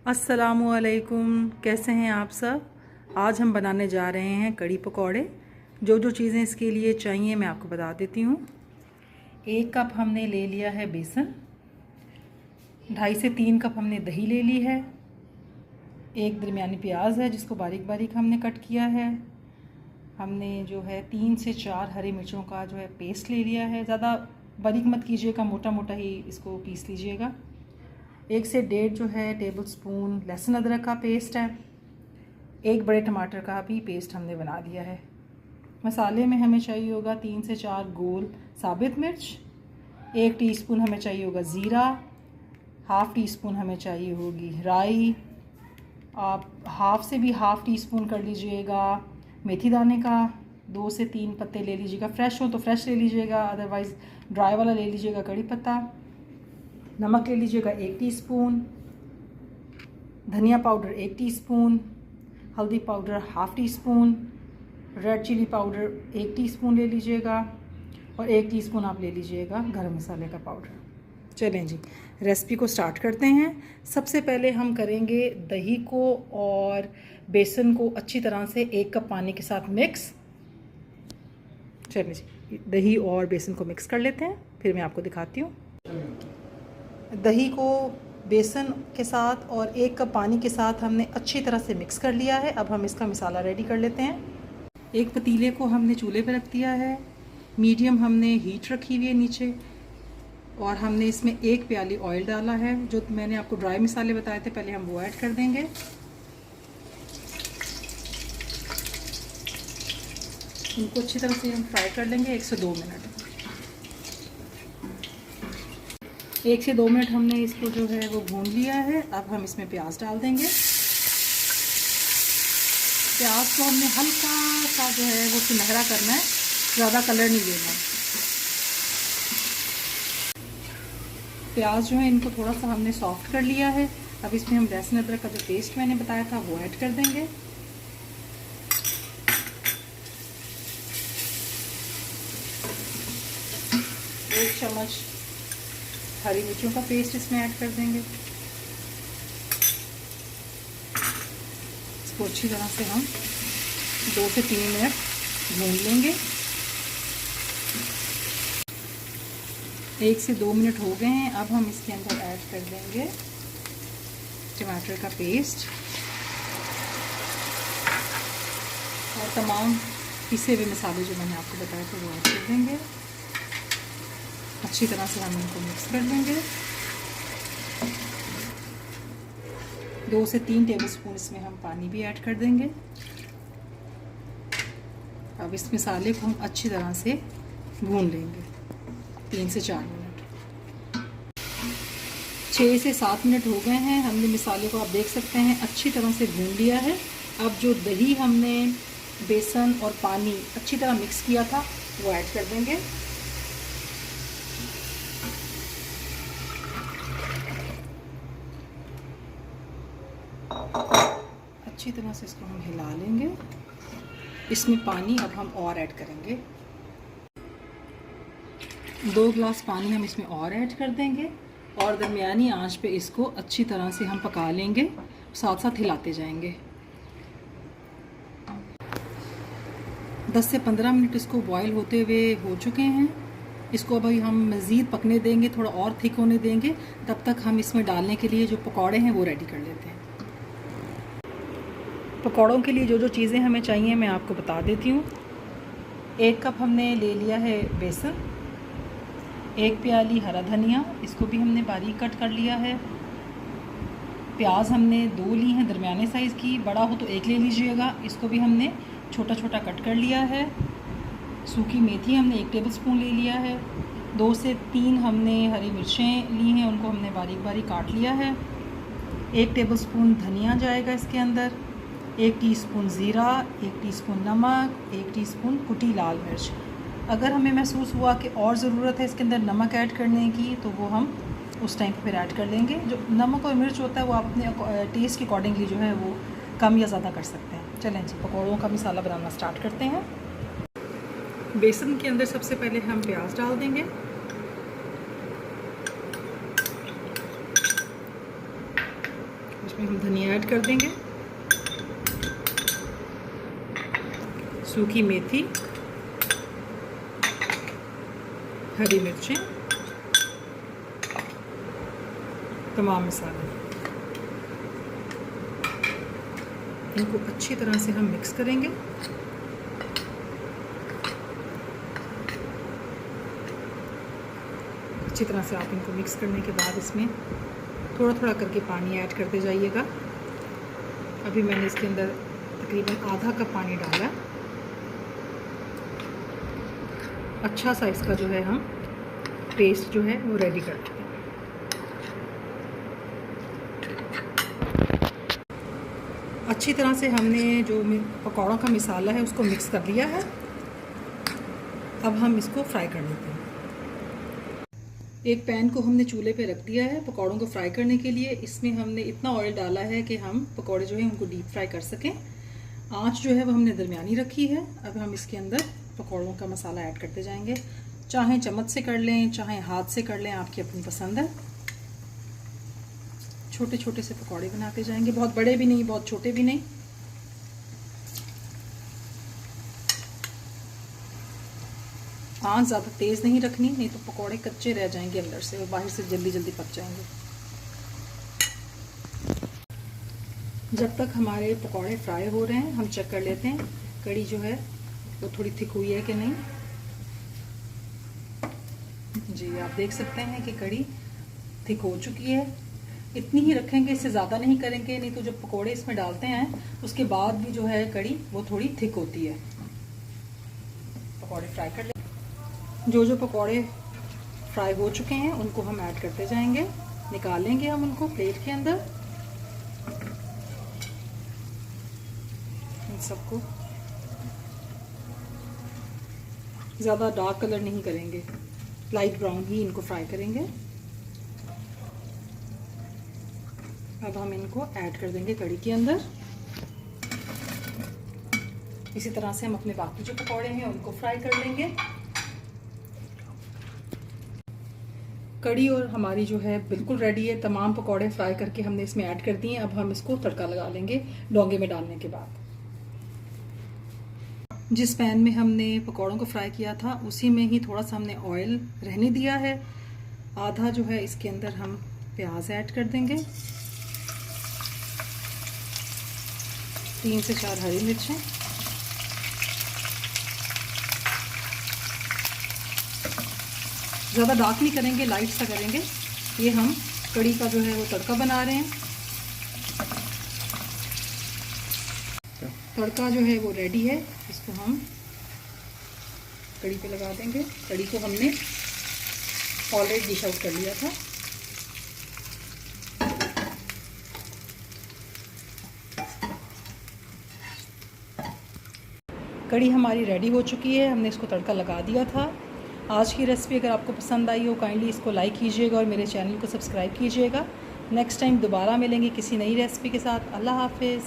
अस्सलामुअलैकुम, कैसे हैं आप सब। आज हम बनाने जा रहे हैं कड़ी पकौड़े। जो जो चीज़ें इसके लिए चाहिए मैं आपको बता देती हूँ। 1 कप हमने ले लिया है बेसन, 2.5 से 3 कप हमने दही ले ली है, एक दरमियानी प्याज है जिसको बारीक बारीक हमने कट किया है। हमने जो है 3 से 4 हरी मिर्चों का जो है पेस्ट ले लिया है। ज़्यादा बारीक मत कीजिएगा, मोटा मोटा ही इसको पीस लीजिएगा। 1 से 1.5 जो है टेबल स्पून लहसुन अदरक का पेस्ट है। 1 बड़े टमाटर का भी पेस्ट हमने बना दिया है। मसाले में हमें चाहिए होगा 3 से 4 गोल साबित मिर्च, 1 टीस्पून हमें चाहिए होगा ज़ीरा, ½ टीस्पून हमें चाहिए होगी राई, आप हाफ़ टी स्पून कर लीजिएगा मेथी दाने का, 2 से 3 पत्ते ले लीजिएगा, फ्रेश हो तो फ्रेश ले लीजिएगा, अदरवाइज़ ड्राई वाला ले लीजिएगा कड़ी पत्ता। नमक ले लीजिएगा 1 टीस्पून, धनिया पाउडर 1 टीस्पून, हल्दी powder ½ teaspoon, red chili powder 1 teaspoon ले लीजिएगा और 1 टीस्पून आप ले लीजिएगा गरम मसाले का पाउडर। चलें जी, रेसिपी को स्टार्ट करते हैं। सबसे पहले हम करेंगे दही को और बेसन को अच्छी तरह से 1 कप पानी के साथ मिक्स। चलें जी, दही और बेसन को मिक्स कर लेते हैं, फिर मैं आपको दिखाती हूँ। दही को बेसन के साथ और 1 कप पानी के साथ हमने अच्छी तरह से मिक्स कर लिया है। अब हम इसका मसाला रेडी कर लेते हैं। एक पतीले को हमने चूल्हे पर रख दिया है, मीडियम हमने हीट रखी हुई है नीचे, और हमने इसमें 1 प्याली ऑयल डाला है। जो मैंने आपको ड्राई मसाले बताए थे पहले हम वो ऐड कर देंगे। इनको अच्छी तरह से हम फ्राई कर लेंगे 1 से 2 मिनट। 1 से 2 मिनट हमने इसको जो है वो भून लिया है। अब हम इसमें प्याज डाल देंगे। प्याज को हमने हल्का सा जो है वो सुनहरा करना है, ज़्यादा कलर नहीं देना। प्याज जो है इनको थोड़ा सा हमने सॉफ्ट कर लिया है। अब इसमें हम लहसुन अदरक का जो पेस्ट मैंने बताया था वो ऐड कर देंगे। 1 चम्मच हरी मिर्चों का पेस्ट इसमें ऐड कर देंगे। इसको अच्छी तरह से हम 2 से 3 मिनट भून लेंगे। 1 से 2 मिनट हो गए हैं। अब हम इसके अंदर ऐड कर देंगे टमाटर का पेस्ट और तमाम पिसे हुए मसाले जो मैंने आपको बताए थे वो ऐड कर देंगे। अच्छी तरह से हम इनको मिक्स कर लेंगे। 2 से 3 टेबलस्पून इसमें हम पानी भी ऐड कर देंगे। अब इस मसाले को हम अच्छी तरह से भून लेंगे 3 से 4 मिनट। 6 से 7 मिनट हो गए हैं। हमने मसाले को आप देख सकते हैं अच्छी तरह से भून लिया है। अब जो दही हमने बेसन और पानी अच्छी तरह मिक्स किया था वो ऐड कर देंगे। अच्छी तरह से इसको हम हिला लेंगे। इसमें पानी अब हम और ऐड करेंगे, 2 गिलास पानी हम इसमें और ऐड कर देंगे और दरमियानी आंच पे इसको अच्छी तरह से हम पका लेंगे, साथ साथ हिलाते जाएंगे। 10 से 15 मिनट इसको बॉईल होते हुए हो चुके हैं। इसको अभी हम मज़ीद पकने देंगे, थोड़ा और थिक होने देंगे। तब तक हम इसमें डालने के लिए जो पकौड़े हैं वो रेडी कर लेते हैं। पकौड़ों के लिए जो जो चीज़ें हमें चाहिए मैं आपको बता देती हूँ। 1 कप हमने ले लिया है बेसन, 1 प्याली हरा धनिया, इसको भी हमने बारीक कट कर लिया है। प्याज हमने 2 ली हैं दरमियाने साइज़ की, बड़ा हो तो 1 ले लीजिएगा। इसको भी हमने छोटा छोटा कट कर लिया है। सूखी मेथी हमने 1 टेबलस्पून ले लिया है। 2 से 3 हमने हरी मिर्चें ली हैं, उनको हमने बारीक बारीक काट लिया है। 1 टेबलस्पून धनिया जाएगा इसके अंदर, 1 टीस्पून ज़ीरा, 1 टीस्पून नमक, 1 टीस्पून कुटी लाल मिर्च। अगर हमें महसूस हुआ कि और ज़रूरत है इसके अंदर नमक ऐड करने की तो वो हम उस टाइम पे फिर ऐड कर लेंगे। जो नमक और मिर्च होता है वो आप अपने टेस्ट के अकॉर्डिंगली जो है वो कम या ज़्यादा कर सकते हैं। चलें जी, पकौड़ों का मसाला बनाना स्टार्ट करते हैं। बेसन के अंदर सबसे पहले हम प्याज डाल देंगे। इसमें हम धनिया ऐड कर देंगे, सूखी मेथी, हरी मिर्चें, तमाम मसाले। इनको अच्छी तरह से हम मिक्स करेंगे। अच्छी तरह से आप इनको मिक्स करने के बाद इसमें थोड़ा थोड़ा करके पानी ऐड करते जाइएगा। अभी मैंने इसके अंदर तकरीबन आधा कप पानी डाला। अच्छा सा इसका जो है हम पेस्ट जो है वो रेडी कर देंगे। अच्छी तरह से हमने जो पकौड़ों का मसाला है उसको मिक्स कर लिया है। अब हम इसको फ्राई कर लेते हैं। एक पैन को हमने चूल्हे पे रख दिया है पकौड़ों को फ्राई करने के लिए। इसमें हमने इतना ऑयल डाला है कि हम पकौड़े जो है उनको डीप फ्राई कर सकें। आंच जो है वो हमने दरमियानी रखी है। अब हम इसके अंदर पकौड़ों का मसाला ऐड करते जाएंगे। चाहे चम्मच से कर लें, चाहे हाथ से कर लें, आपकी अपनी पसंद है। छोटे छोटे से पकौड़े बनाते जाएंगे, बहुत बड़े भी नहीं, बहुत छोटे भी नहीं। आंच ज़्यादा तेज़ नहीं रखनी, नहीं तो पकौड़े कच्चे रह जाएंगे अंदर से और बाहर से जल्दी जल्दी पक जाएंगे। जब तक हमारे पकौड़े फ्राई हो रहे हैं हम चेक कर लेते हैं कड़ी जो है वो थोड़ी थिक हुई है कि नहीं। जी आप देख सकते हैं कि कड़ी थिक हो चुकी है। इतनी ही रखेंगे, इससे ज़्यादा नहीं करेंगे, नहीं तो जब पकौड़े इसमें डालते हैं उसके बाद भी जो है कड़ी वो थोड़ी थिक होती है। पकौड़े फ्राई कर ले। जो पकौड़े फ्राई हो चुके हैं उनको हम ऐड करते जाएंगे। निकालेंगे हम उनको प्लेट के अंदर। इन सबको ज़्यादा डार्क कलर नहीं करेंगे, लाइट ब्राउन ही इनको फ्राई करेंगे। अब हम इनको ऐड कर देंगे कड़ी के अंदर। इसी तरह से हम अपने बाकी जो पकौड़े हैं उनको फ्राई कर लेंगे। कड़ी और हमारी जो है बिल्कुल रेडी है। तमाम पकौड़े फ्राई करके हमने इसमें ऐड कर दिए। अब हम इसको तड़का लगा लेंगे डोंगे में डालने के बाद। जिस पैन में हमने पकौड़ों को फ्राई किया था उसी में ही थोड़ा सा हमने ऑयल रहने दिया है। आधा जो है इसके अंदर हम प्याज ऐड कर देंगे, 3 से 4 हरी मिर्चें, ज़्यादा डार्क नहीं करेंगे, लाइट सा करेंगे। ये हम कड़ी का जो है वो तड़का बना रहे हैं। तड़का जो है वो रेडी है, इसको हम कड़ी पे लगा देंगे। कड़ी को हमने ऑलरेडी डिश आउट कर लिया था। कड़ी हमारी रेडी हो चुकी है, हमने इसको तड़का लगा दिया था। आज की रेसिपी अगर आपको पसंद आई हो काइंडली इसको लाइक कीजिएगा और मेरे चैनल को सब्सक्राइब कीजिएगा। नेक्स्ट टाइम दोबारा मिलेंगे किसी नई रेसिपी के साथ। अल्लाह हाफिज़।